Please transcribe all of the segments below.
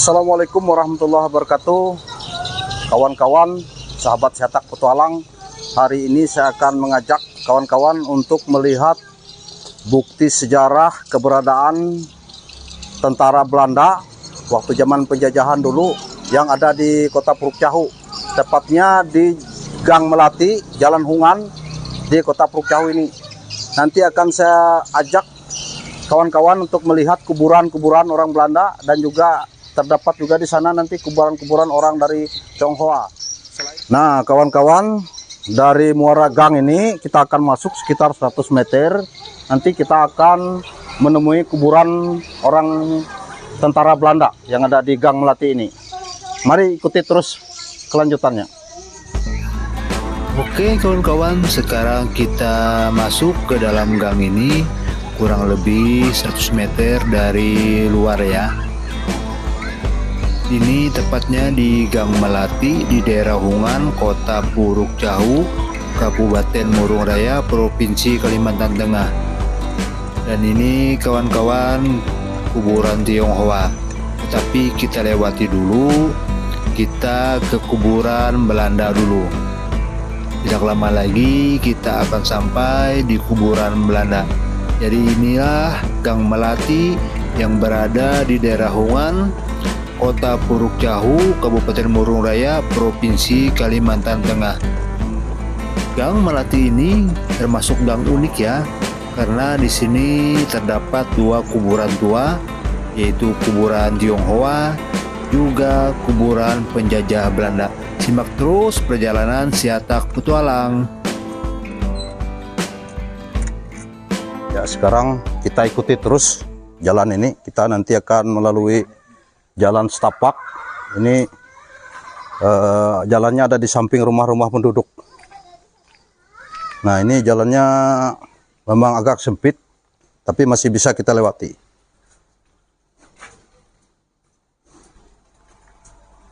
Assalamualaikum warahmatullahi wabarakatuh. Kawan-kawan, sahabat cetak petualang, hari ini saya akan mengajak kawan-kawan untuk melihat bukti sejarah keberadaan tentara Belanda waktu zaman penjajahan dulu yang ada di kota Puruk Cahu, tepatnya di Gang Melati, Jalan Hungan di kota Puruk Cahu ini. Nanti akan saya ajak kawan-kawan untuk melihat kuburan-kuburan orang Belanda, dan juga terdapat juga di sana nanti kuburan-kuburan orang dari Tionghoa. Nah, kawan-kawan, dari muara gang ini kita akan masuk sekitar 100 meter. Nanti kita akan menemui kuburan orang tentara Belanda yang ada di Gang Melati ini. Mari ikuti terus kelanjutannya. Oke kawan-kawan, sekarang kita masuk ke dalam gang ini, kurang lebih 100 meter dari luar ya. Ini tepatnya di Gang Melati di daerah Hungan, Kota Puruk Cahu, Kabupaten Murung Raya, Provinsi Kalimantan Tengah. Dan ini kawan-kawan kuburan Tionghoa. Tetapi kita lewati dulu, kita ke kuburan Belanda dulu. Tidak lama lagi kita akan sampai di kuburan Belanda. Jadi inilah Gang Melati yang berada di daerah Hungan, Kota Puruk Cahu, Kabupaten Murung Raya, Provinsi Kalimantan Tengah. Gang Melati ini termasuk gang unik ya, karena di sini terdapat dua kuburan tua, yaitu kuburan Tionghoa, juga kuburan penjajah Belanda. Simak terus perjalanan Siatak Petualang. Ya, sekarang kita ikuti terus jalan ini. Kita nanti akan melalui jalan setapak. Ini jalannya ada di samping rumah-rumah penduduk. Nah, ini jalannya memang agak sempit, tapi masih bisa kita lewati.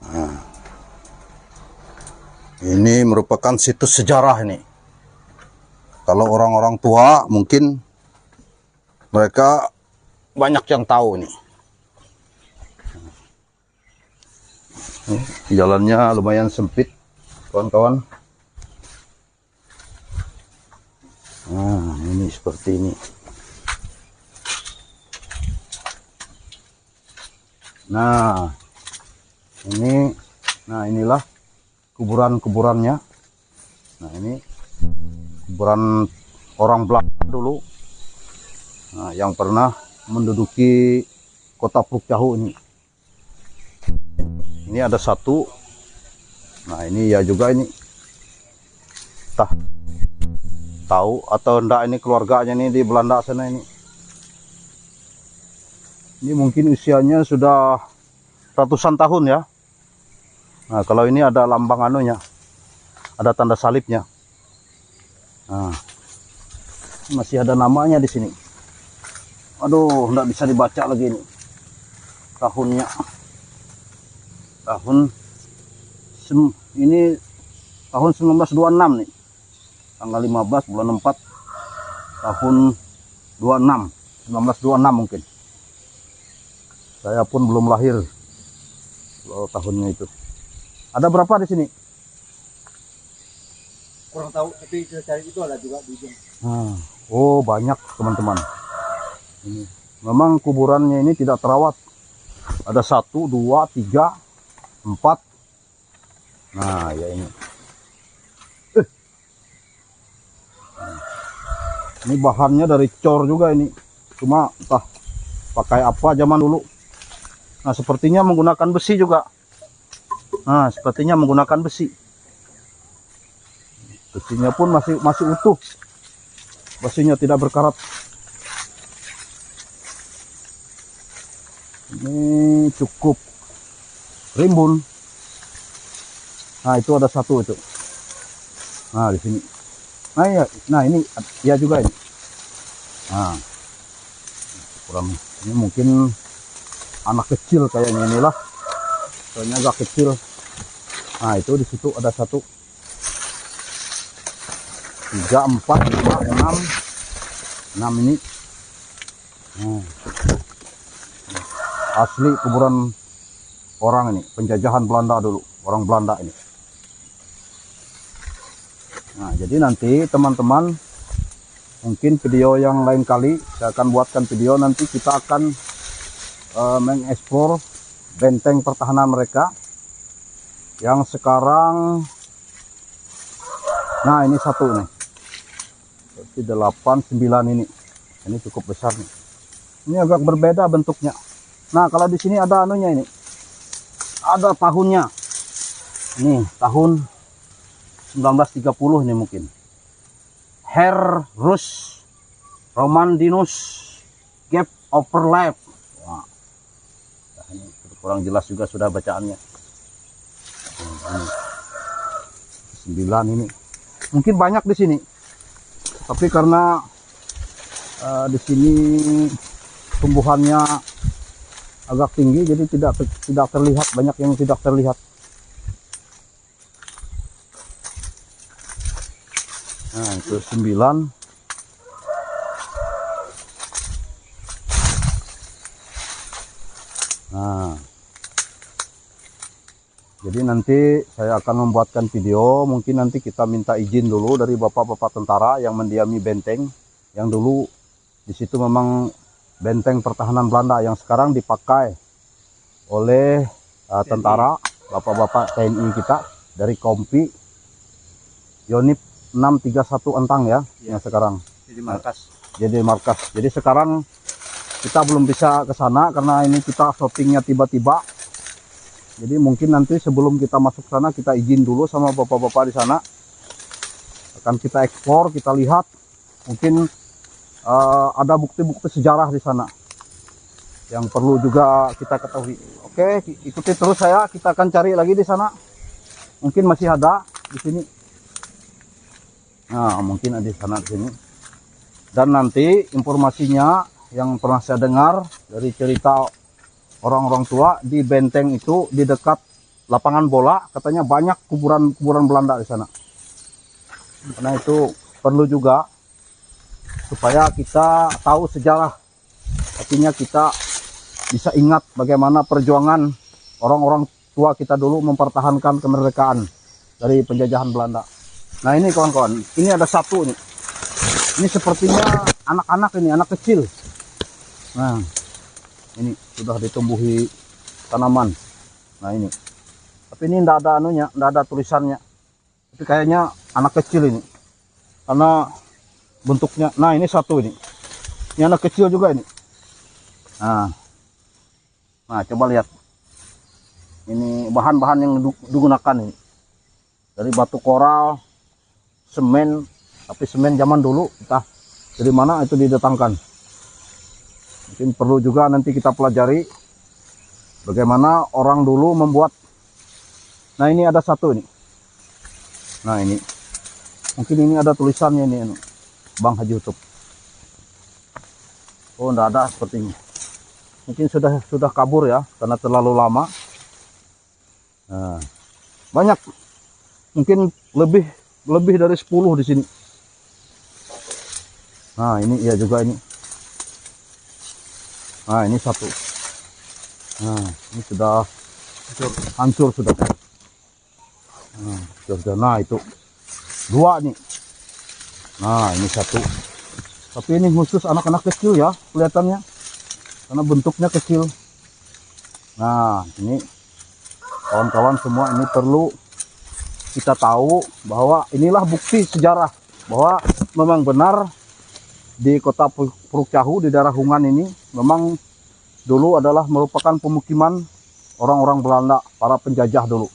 Nah, ini merupakan situs sejarah ini. Kalau orang-orang tua mungkin mereka banyak yang tahu ini. Jalannya lumayan sempit, kawan-kawan. Nah, ini seperti ini. Nah, inilah kuburan-kuburannya. Nah, ini kuburan orang Belanda dulu. Nah, yang pernah menduduki kota Puruk Cahu ini. Ini ada satu. Nah, ini ya juga ini. Tahu atau enggak ini keluarganya ini di Belanda sana ini. Ini mungkin usianya sudah ratusan tahun ya. Nah, kalau ini ada lambang anunya, ada tanda salibnya. Nah, masih ada namanya di sini. Aduh, enggak bisa dibaca lagi ini tahunnya. Ini tahun 1926 nih, tanggal 15 bulan 4 tahun 1926 mungkin. Saya pun belum lahir kalau tahunnya itu. Ada berapa di sini? Kurang tahu, tapi saya cari itu ada juga di ujung. Oh, banyak teman-teman. Ini memang kuburannya ini tidak terawat. Ada 1, 2, 3, 4. Nah, ya ini. Ini bahannya dari cor juga ini. Cuma entah pakai apa zaman dulu. Nah, sepertinya menggunakan besi juga. Nah, sepertinya menggunakan besi. Besinya pun masih utuh. Besinya tidak berkarat. Ini cukup rimbun. Nah, itu ada satu itu. Nah, di sini. Nah, ya, nah ini ya juga ini. Nah, kurang ini mungkin anak kecil kayaknya inilah. Soalnya agak kecil. Nah, itu di situ ada 1, 3, 4, 5, 6 ini. Nah, asli kuburan orang ini, penjajahan Belanda dulu, orang Belanda ini. Nah, jadi nanti teman-teman, mungkin video yang lain kali saya akan buatkan video, nanti kita akan mengeksplor benteng pertahanan mereka yang sekarang. Nah, ini satu nih, berarti 8, 9 ini cukup besar nih. Ini agak berbeda bentuknya. Nah, kalau di sini ada anunya ini, ada tahunnya. Ini tahun 1930 ini mungkin. Herr Rus Romandinus Gap Overlap. Wah, nah, ini kurang jelas juga sudah bacaannya. 9 ini. Mungkin banyak di sini. Tapi karena di sini tumbuhannya agak tinggi, jadi tidak terlihat, banyak yang tidak terlihat. Nah, itu 9. Nah, jadi nanti saya akan membuatkan video, mungkin nanti kita minta izin dulu dari bapak-bapak tentara yang mendiami benteng, yang dulu di situ memang benteng pertahanan Belanda yang sekarang dipakai oleh tentara, bapak-bapak TNI kita dari Kompi Yonif 631 Entang ya, yang sekarang Jadi markas. jadi markas. Jadi sekarang kita belum bisa ke sana karena ini kita syutingnya tiba-tiba. Jadi mungkin nanti sebelum kita masuk sana kita izin dulu sama bapak-bapak di sana. Akan kita eksplor, kita lihat. Mungkin ada bukti-bukti sejarah di sana yang perlu juga kita ketahui. Oke, ikuti terus saya. Kita akan cari lagi di sana. Mungkin masih ada di sini. Nah, mungkin ada di sana, di sini. Dan nanti informasinya yang pernah saya dengar dari cerita orang-orang tua, di benteng itu di dekat lapangan bola katanya banyak kuburan-kuburan Belanda di sana. Karena itu perlu juga supaya kita tahu sejarah. Artinya kita bisa ingat bagaimana perjuangan orang-orang tua kita dulu mempertahankan kemerdekaan dari penjajahan Belanda. Nah, ini kawan-kawan, ini ada satu nih. Ini sepertinya anak-anak ini, anak kecil. Nah, ini sudah ditumbuhi tanaman. Nah, ini. Tapi ini enggak ada anunya, enggak ada tulisannya. Tapi kayaknya anak kecil ini. Karena bentuknya. Nah, ini satu ini. Ini anak kecil juga ini. Nah. Nah, coba lihat. Ini bahan-bahan yang digunakan ini. Dari batu koral, semen, tapi semen zaman dulu entah dari mana itu didatangkan. Mungkin perlu juga nanti kita pelajari bagaimana orang dulu membuat. Nah, ini ada satu ini. Nah, ini mungkin ini ada tulisannya ini, Bang Haji Utub. Oh, enggak ada sepertinya. Mungkin sudah kabur ya karena terlalu lama. Nah, banyak, mungkin lebih dari 10 di sini. Nah, ini ya juga ini. Nah, ini satu. Nah, ini sudah hancur sudah. Nah, sudah. Nah, itu 2 nih. Nah, ini satu. Tapi ini khusus anak-anak kecil ya kelihatannya, karena bentuknya kecil. Nah, ini kawan-kawan semua, ini perlu kita tahu bahwa inilah bukti sejarah bahwa memang benar di kota Puruk Cahu di daerah Hungan ini memang dulu adalah merupakan pemukiman orang-orang Belanda, para penjajah dulu.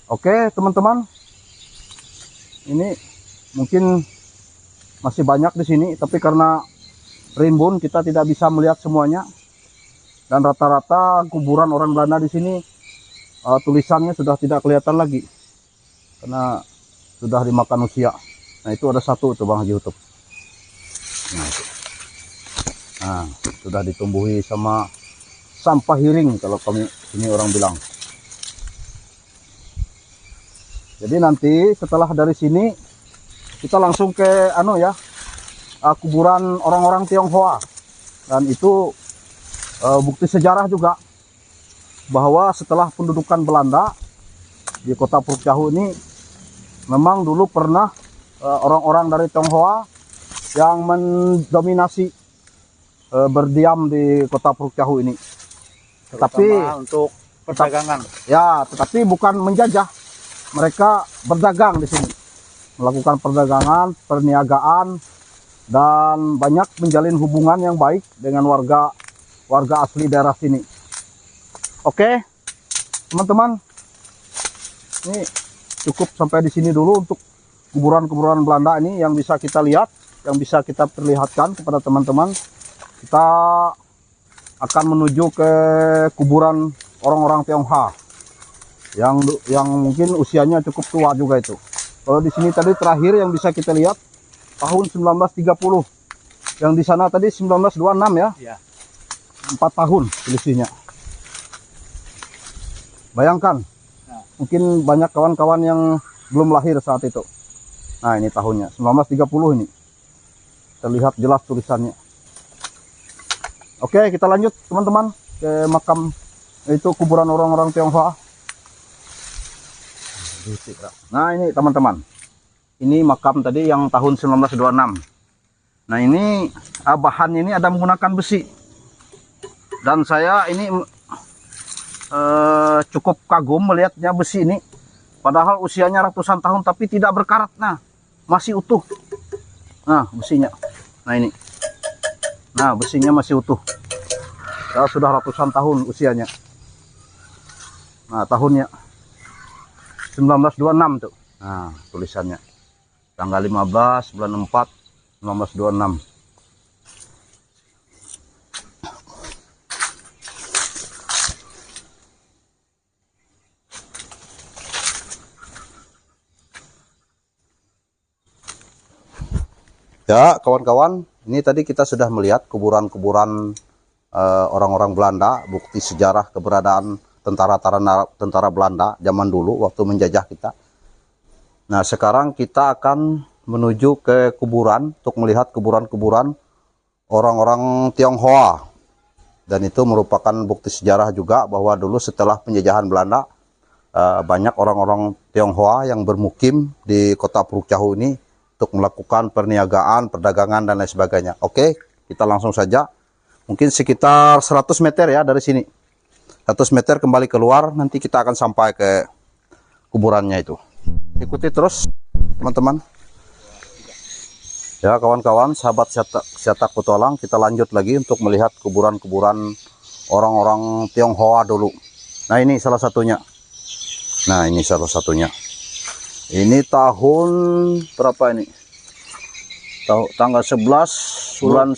Oke, teman-teman, ini mungkin masih banyak di sini, tapi karena rimbun kita tidak bisa melihat semuanya. Dan rata-rata kuburan orang Belanda di sini tulisannya sudah tidak kelihatan lagi karena sudah dimakan usia. Nah, itu ada satu tuh Bang Haji Utub. Nah, itu. Nah, sudah ditumbuhi sama sampah hiring kalau kami ini orang bilang. Jadi nanti setelah dari sini kita langsung ke kuburan orang-orang Tionghoa, dan itu bukti sejarah juga bahwa setelah pendudukan Belanda di kota Puruk Jahu ini, memang dulu pernah orang-orang dari Tionghoa yang mendominasi berdiam di kota Puruk Jahu ini. Tapi untuk perdagangan. Ya, tetapi bukan menjajah. Mereka berdagang di sini, melakukan perdagangan, perniagaan, dan banyak menjalin hubungan yang baik dengan warga asli daerah sini. Oke, teman-teman, ini cukup sampai di sini dulu untuk kuburan-kuburan Belanda ini yang bisa kita lihat, yang bisa kita perlihatkan kepada teman-teman. Kita akan menuju ke kuburan orang-orang Tionghoa yang mungkin usianya cukup tua juga itu. Kalau di sini tadi terakhir yang bisa kita lihat tahun 1930. Yang di sana tadi 1926 ya. Iya. 4 tahun selisihnya. Bayangkan, mungkin banyak kawan-kawan yang belum lahir saat itu. Nah, ini tahunnya 1930 ini. Terlihat jelas tulisannya. Oke, kita lanjut teman-teman ke makam, itu kuburan orang-orang Tionghoa. Nah, ini teman-teman, ini makam tadi yang tahun 1926. Nah, ini bahannya ini ada menggunakan besi, dan saya ini cukup kagum melihatnya besi ini, padahal usianya ratusan tahun tapi tidak berkarat. Nah, masih utuh. Nah, besinya, nah ini, nah besinya masih utuh. Ya, sudah ratusan tahun usianya. Nah, tahunnya 1926 tuh. Nah, tulisannya tanggal 15 bulan 4 1926. Ya, kawan-kawan, ini tadi kita sudah melihat kuburan-kuburan orang-orang Belanda, bukti sejarah keberadaan tentara Belanda zaman dulu waktu menjajah kita. Nah, sekarang kita akan menuju ke kuburan untuk melihat kuburan-kuburan orang-orang Tionghoa. Dan itu merupakan bukti sejarah juga bahwa dulu setelah penjajahan Belanda, banyak orang-orang Tionghoa yang bermukim di kota Puruk Jahu ini untuk melakukan perniagaan, perdagangan, dan lain sebagainya. Oke, kita langsung saja. Mungkin sekitar 100 meter ya dari sini. 100 meter kembali keluar, nanti kita akan sampai ke kuburannya itu. Ikuti terus teman-teman. Ya kawan-kawan, sahabat Siatak Petualang, kita lanjut lagi untuk melihat kuburan-kuburan orang-orang Tionghoa dulu. Nah, ini salah satunya. Nah, ini salah satunya. Ini tahun berapa ini? Tanggal 11 bulan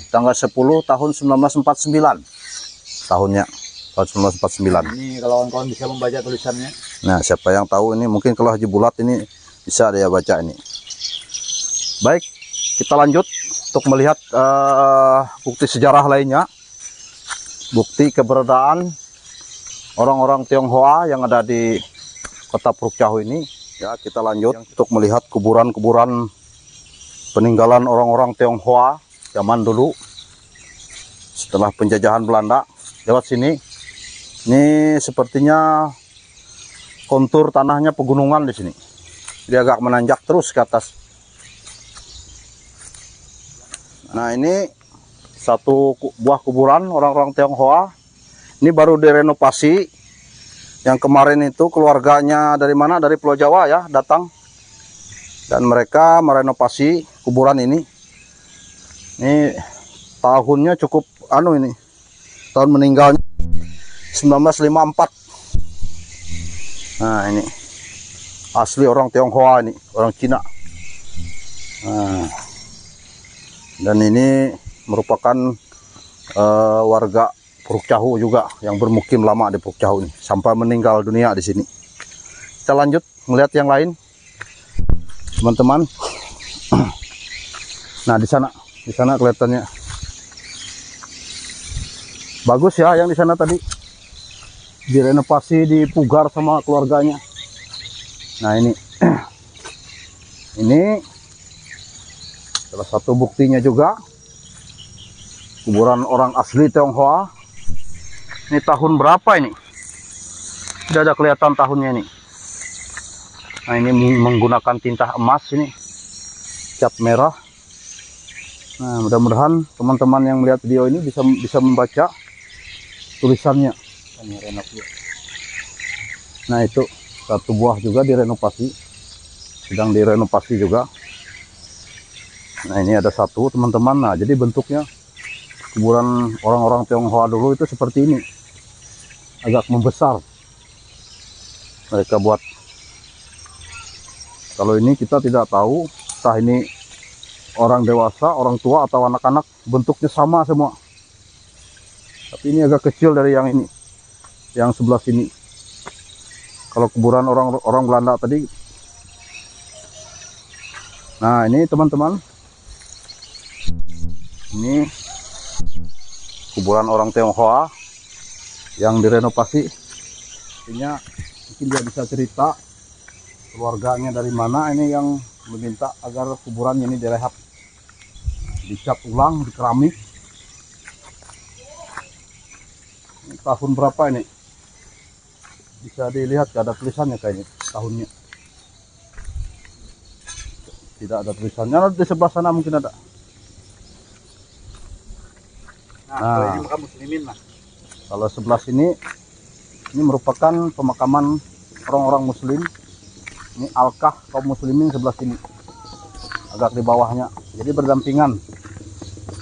tanggal 10 tahun 1949. Tahunnya tahun 1949. Ini kalau kawan-kawan bisa membaca tulisannya. Nah, siapa yang tahu ini, mungkin kalau Haji Bulat ini bisa dia baca ini. Baik, kita lanjut untuk melihat bukti sejarah lainnya. Bukti keberadaan orang-orang Tionghoa yang ada di kota Puruk Jahu ini. Ya, kita lanjut untuk melihat kuburan-kuburan peninggalan orang-orang Tionghoa zaman dulu setelah penjajahan Belanda. Lewat sini, ini sepertinya kontur tanahnya pegunungan di sini. Dia agak menanjak terus ke atas. Nah, ini satu buah kuburan orang-orang Tionghoa. Ini baru direnovasi. Yang kemarin itu keluarganya dari mana? Dari Pulau Jawa ya, datang. Dan mereka merenovasi kuburan ini. Ini tahunnya cukup ini. Tahun meninggalnya 1954. Nah, ini asli orang Tionghoa ini, orang Cina. Nah, dan ini merupakan warga Puruk Jahu juga yang bermukim lama di Puruk Jahu ini sampai meninggal dunia di sini. Kita lanjut melihat yang lain, teman-teman. Nah, di sana kelihatannya bagus ya, yang di sana tadi direnovasi, dipugar sama keluarganya. Nah, ini salah satu buktinya juga, kuburan orang asli Tionghoa Ini tahun berapa ini? Tidak ada kelihatan tahunnya ini. Nah, ini menggunakan tinta emas ini, cat merah. Nah, mudah-mudahan teman-teman yang melihat video ini bisa membaca tulisannya. Nah, itu satu buah juga direnovasi, sedang direnovasi juga. Nah, ini ada satu teman-teman. Nah, jadi bentuknya kuburan orang-orang Tionghoa dulu itu seperti ini, agak membesar. Mereka buat. Kalau ini kita tidak tahu, entah ini orang dewasa, orang tua atau anak-anak, bentuknya sama semua. Tapi ini agak kecil dari yang ini, yang sebelah sini. Kalau kuburan orang Belanda tadi. Nah, ini teman-teman, ini kuburan orang Tionghoa yang direnovasi. Artinya mungkin dia bisa cerita keluarganya dari mana ini yang meminta agar kuburan ini direhab, dicat ulang, di keramik. Ini tahun berapa ini? Bisa dilihat, gak ada tulisannya kayaknya tahunnya. Tidak ada tulisannya. Di sebelah sana mungkin ada. Nah, ini makam muslimin lah. kalau sebelah sini, ini merupakan pemakaman orang-orang muslim. Ini Alkah kaum muslimin sebelah sini, agak di bawahnya. Jadi berdampingan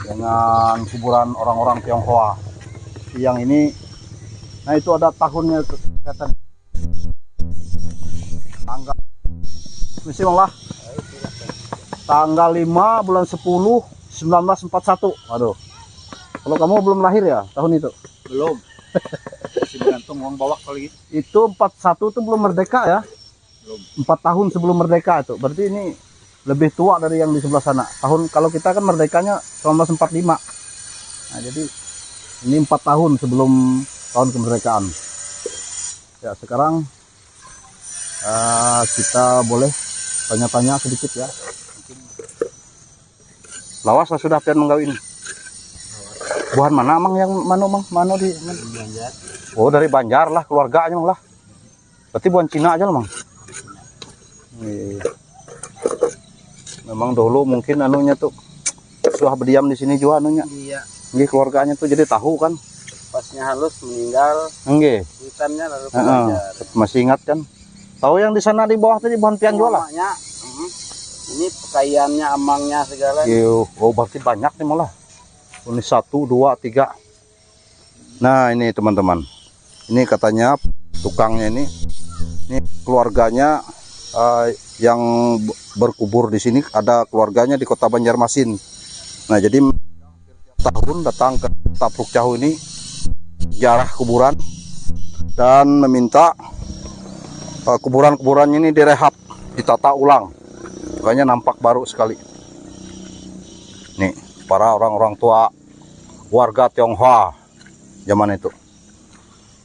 dengan kuburan orang-orang Tionghoa. Yang ini, nah itu ada tahunnya tuh, kelihatan. Tanggal, misi lah. Tanggal 5 bulan 10 1941. Aduh. Kalau kamu belum lahir ya tahun itu? Belum. Masih bergantung uang bawah kali gitu. Itu 41 itu belum merdeka ya? Belum. 4 tahun sebelum merdeka itu. Berarti ini lebih tua dari yang di sebelah sana. Tahun kalau kita kan merdekanya 1945. Nah, jadi ini 4 tahun sebelum tahun kemerdekaan. Ya, sekarang kita boleh tanya-tanya sedikit ya. Lawas lah sudah pian menggawin. Buah mana mang yang mano mang? Mano di Banjar. Oh, dari Banjar lah keluarganya mang lah. Berarti bukan Cina aja lah mang. Iya. Memang dulu mungkin anunya tuh sudah berdiam di sini juga anunya. Iya. Nggih, keluarganya tuh jadi tahu kan. Pasnya halus meninggal, Nggih. hitamnya lalu ke Banjar. Masih ingat kan? Tahu yang di sana di bawah tadi bukan pian jual lah. Semuanya, ini pakaiannya, amangnya segala. Iya. Oh, berarti banyak nih malah. Ini 1, 2, 3. Nah, ini teman-teman. Ini katanya tukangnya ini keluarganya yang berkubur di sini, ada keluarganya di Kota Banjarmasin. Nah, jadi tahun datang ke Kota Puruk Jahu ini ziarah kuburan dan meminta kuburan-kuburan ini direhab, ditata ulang. Makanya nampak baru sekali. Nih, para orang-orang tua warga Tionghoa zaman itu.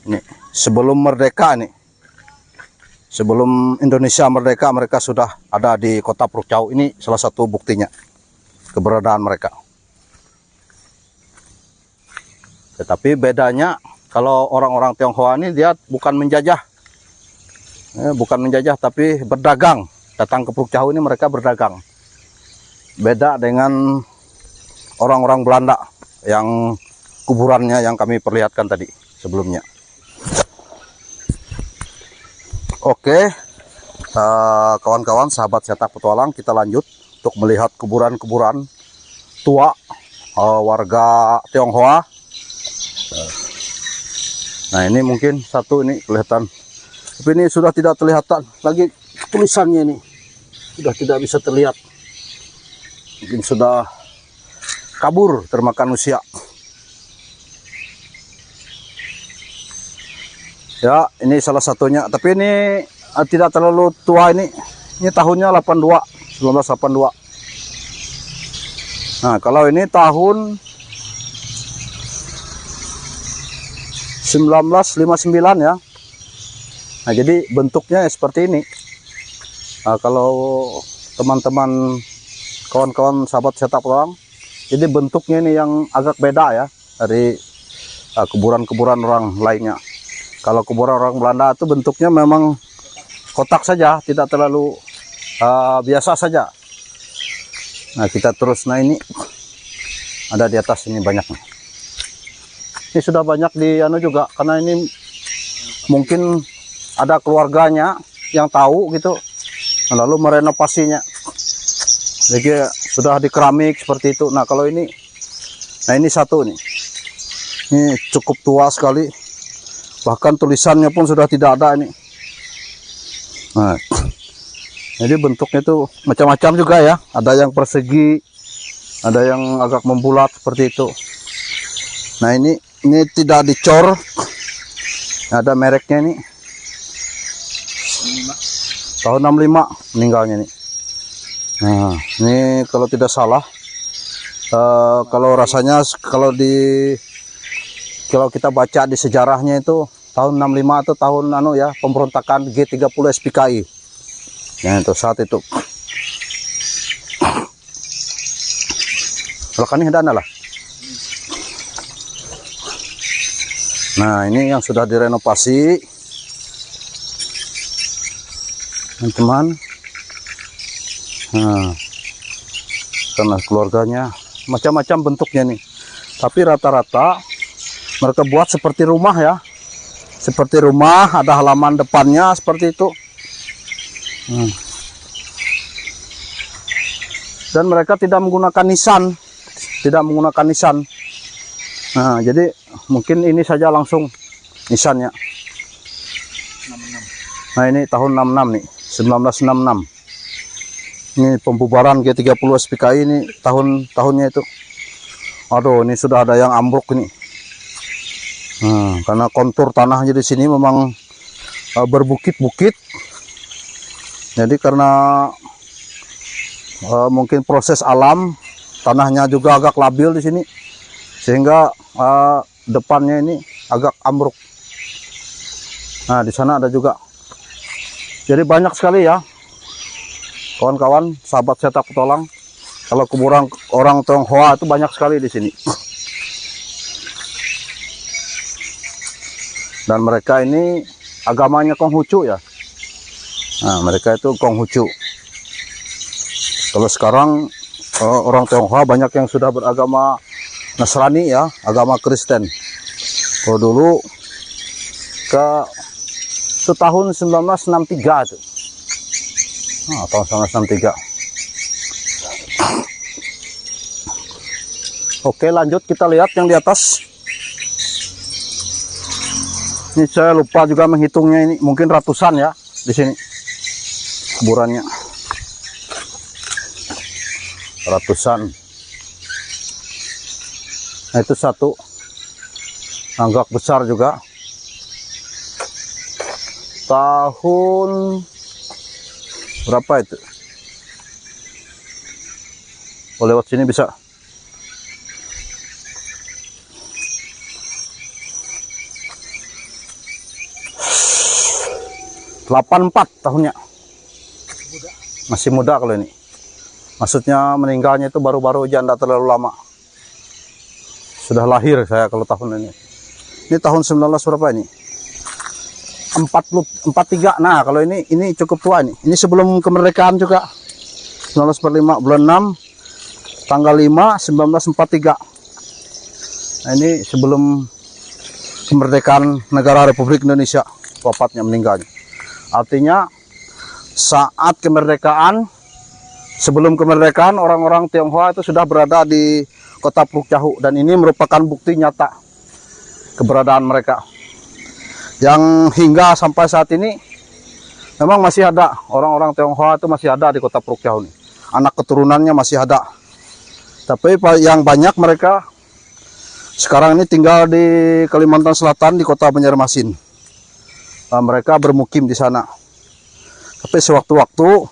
Ini sebelum merdeka nih. Sebelum Indonesia merdeka, mereka sudah ada di Kota Puruk Jahu. Ini salah satu buktinya keberadaan mereka. Tetapi bedanya kalau orang-orang Tionghoa ini dia bukan menjajah. Bukan menjajah tapi berdagang. Datang ke Puruk Jahu ini mereka berdagang. Beda dengan orang-orang Belanda yang kuburannya yang kami perlihatkan tadi sebelumnya. Oke, kawan-kawan sahabat cetak petualang, kita lanjut untuk melihat kuburan-kuburan tua warga Tionghoa. Nah, ini mungkin satu ini kelihatan, tapi ini sudah tidak terlihat lagi tulisannya, ini sudah tidak bisa terlihat, mungkin sudah kabur termakan usia. Ya, ini salah satunya, tapi ini tidak terlalu tua ini tahunnya 1982. Nah, kalau ini tahun 1959 ya. Nah, jadi bentuknya seperti ini. Nah, kalau teman-teman kawan-kawan sahabat cetak petualang, jadi bentuknya ini yang agak beda ya dari kuburan-kuburan orang lainnya. Kalau kuburan orang Belanda itu bentuknya memang kotak saja, tidak terlalu biasa saja. Nah kita terus, nah ini ada di atas ini banyak nih. Ini sudah banyak di anu juga, karena ini mungkin ada keluarganya yang tahu gitu, lalu merenovasinya. Jadi sudah di keramik seperti itu. Nah kalau ini, nah ini satu nih, ini cukup tua sekali, bahkan tulisannya pun sudah tidak ada ini. Nah, jadi bentuknya itu macam-macam juga ya, ada yang persegi, ada yang agak membulat seperti itu. Nah ini tidak dicor, ada mereknya ini, tahun 65 meninggalnya nih. Nah ini kalau tidak salah, kalau rasanya kalau kita baca di sejarahnya itu tahun 65 atau tahun pemberontakan G30 SPKI. Nah itu saat itu. Belakang ini ada lah. Nah ini yang sudah direnovasi, teman-teman. Nah, karena keluarganya macam-macam bentuknya nih, tapi rata-rata mereka buat seperti rumah ya, seperti rumah, ada halaman depannya seperti itu. Dan mereka tidak menggunakan nisan, Nah jadi mungkin ini saja langsung nisannya. Nah ini tahun 66 nih, 1966. Ini pembubaran G30 SPKI ini tahunnya itu. Aduh, ini sudah ada yang ambruk ini. Nah, karena kontur tanahnya di sini memang berbukit-bukit. Jadi karena mungkin proses alam, tanahnya juga agak labil di sini, sehingga depannya ini agak ambruk. Nah, di sana ada juga. Jadi banyak sekali ya, kawan-kawan, sahabat cetak petualang. Kalau kuburan orang Tionghoa itu banyak sekali di sini. Dan mereka ini agamanya Konghucu ya. Nah, mereka itu Konghucu. Kalau sekarang orang Tionghoa banyak yang sudah beragama Nasrani ya, agama Kristen. Kalau dulu itu tahun 1963 itu. Nah, tahun 1963. Oke, lanjut kita lihat yang di atas. Ini saya lupa juga menghitungnya, ini mungkin ratusan ya di sini kuburannya. Ratusan. Nah, itu satu agak besar juga. Tahun berapa itu? Oh, lewat sini bisa. Delapan 84 tahunnya. Masih muda kalau ini. Maksudnya meninggalnya itu baru-baru aja, tidak terlalu lama. Sudah lahir saya kalau tahun ini. Ini tahun 19 berapa ini? 43. Nah, kalau ini cukup tua ini. Ini sebelum kemerdekaan juga. 1945 bulan 6 tanggal 5 1943. Nah, ini sebelum kemerdekaan negara Republik Indonesia wafatnya, meninggalnya. Artinya saat kemerdekaan, sebelum kemerdekaan orang-orang Tionghoa itu sudah berada di kota Puruk Cahu, dan ini merupakan bukti nyata keberadaan mereka. Yang hingga sampai saat ini memang masih ada orang-orang Tionghoa itu masih ada di kota Puruk Cahu ini. Anak keturunannya masih ada. Tapi yang banyak mereka sekarang ini tinggal di Kalimantan Selatan di kota Banjarmasin. Mereka bermukim di sana. Tapi sewaktu-waktu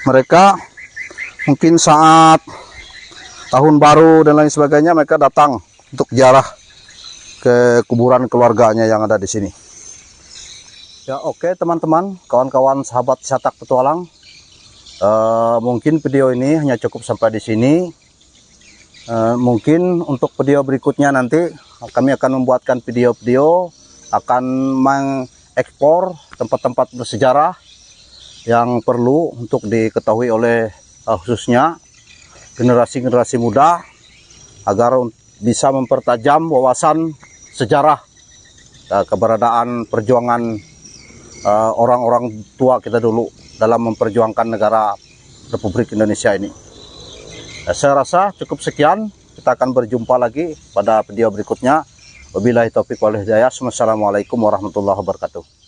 mereka mungkin saat tahun baru dan lain sebagainya mereka datang untuk ziarah ke kuburan keluarganya yang ada di sini. Ya, oke teman-teman, kawan-kawan sahabat cetak petualang, mungkin video ini hanya cukup sampai di sini. Mungkin untuk video berikutnya nanti kami akan membuatkan video-video, akan mengekspor tempat-tempat bersejarah yang perlu untuk diketahui oleh khususnya generasi-generasi muda agar bisa mempertajam wawasan sejarah keberadaan perjuangan orang-orang tua kita dulu dalam memperjuangkan negara Republik Indonesia ini. Saya rasa cukup sekian. Kita akan berjumpa lagi pada video berikutnya. Wabillahi taufiq wal hidayah. Wassalamualaikum warahmatullahi wabarakatuh.